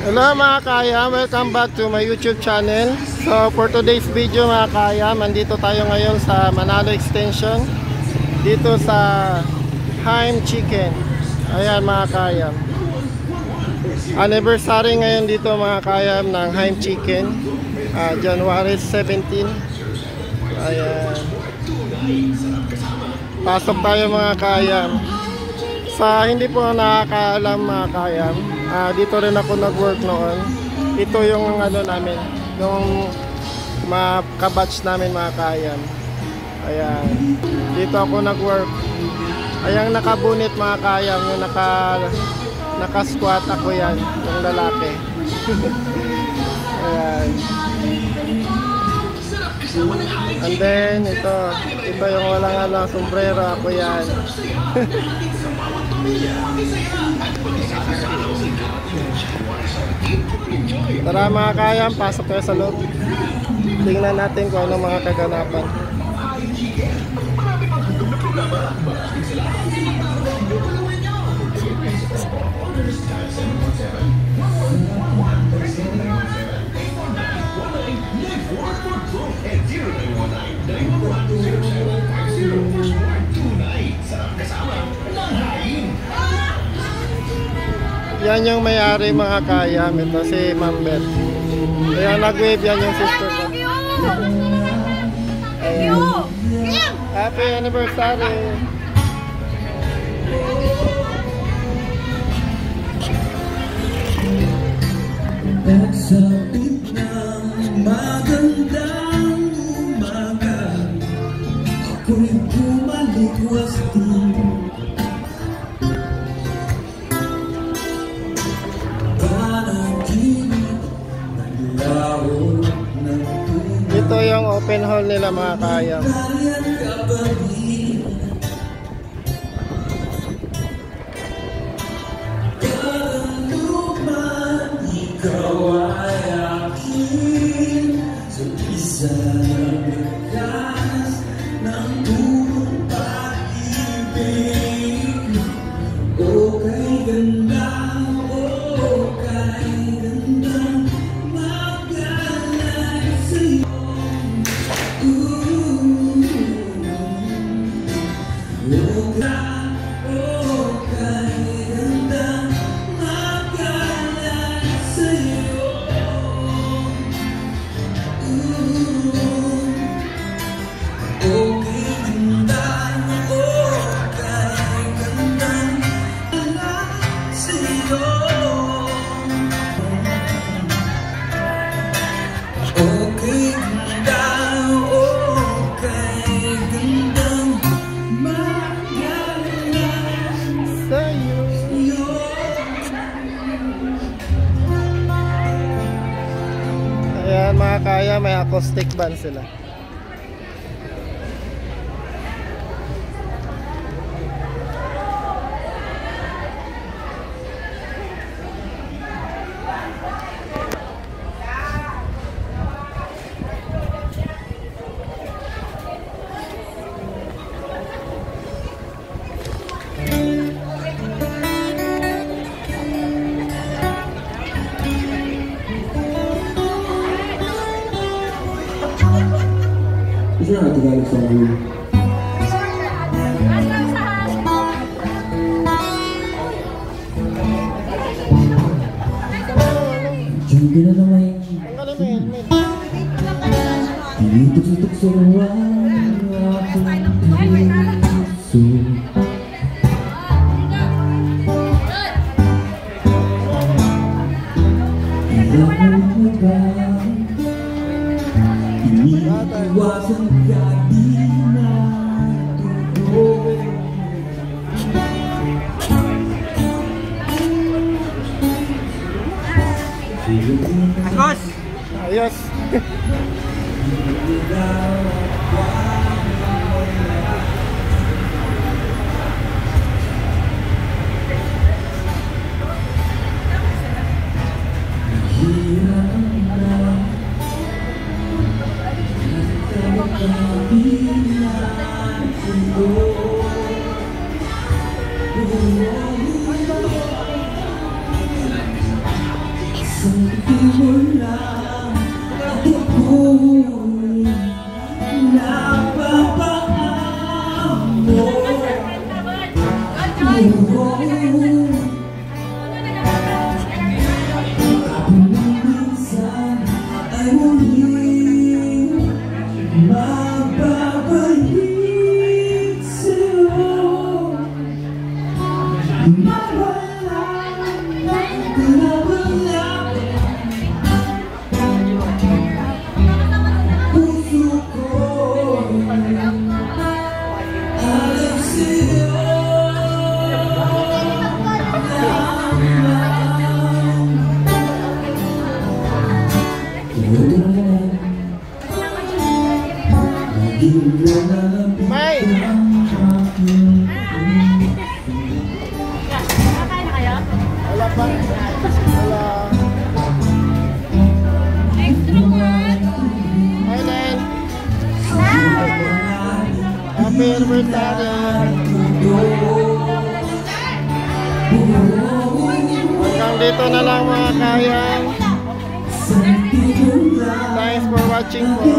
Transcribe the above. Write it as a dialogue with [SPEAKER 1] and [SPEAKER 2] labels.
[SPEAKER 1] Hello mga kaya, welcome back to my YouTube channel. So for today's video mga kaya, nandito tayo ngayon sa Manalo Extension, dito sa Haim Chicken. Ayan mga kaya, anniversary ngayon dito mga kaya ng Haim Chicken, January 17. Ayan, pasok tayo mga kaya. Sa hindi po nakakaalam mga kaya, dito rin ako nag-work noon. Ito yung ano namin, yung mga kabatch namin mga kaya. Ayan, dito ako nag-work. Ayan, nakabunit mga kaya, yung naka-squat ako yan, yung lalaki. Ayan. And then ito yung walang sombrero, ako yan. Tara mga kaya, pasok tayo sa loob. Tingnan natin kung ano mga kaganapan. Yan yung may-ari mga kaya, ito si Ma'am Beth. Ayan, nag-wave, yan yung sister ko. Ayan. Happy anniversary!
[SPEAKER 2] At sa ng magandang umaga, ako'y bumalik wasto.
[SPEAKER 1] Ito yung open hall nila mga kaya.
[SPEAKER 2] Ikaw ay akin sa isa ng bekas ng purong pag-ibig. O kay ganda, o kay ganda, magalang sa'yo.
[SPEAKER 1] Ayan mga kaya, may acoustic band sila.
[SPEAKER 2] Is there not Tagalog song here? Diyan ka na naman. Tinitok-sitok sa ruwang aking puso. Ilang mo ba? Iniiwasan ka di na tuloy.
[SPEAKER 1] Agos! Ayos!
[SPEAKER 2] tingin mo lang ako'y napapaamo. Minsan ay muling mababalik sa'yo. Puso ko alam sa'yo.
[SPEAKER 1] May! Wala pa. Wala. Hi, Len. Happy birthday. Hanggang dito na lang mga kayan. Thanks for watching po.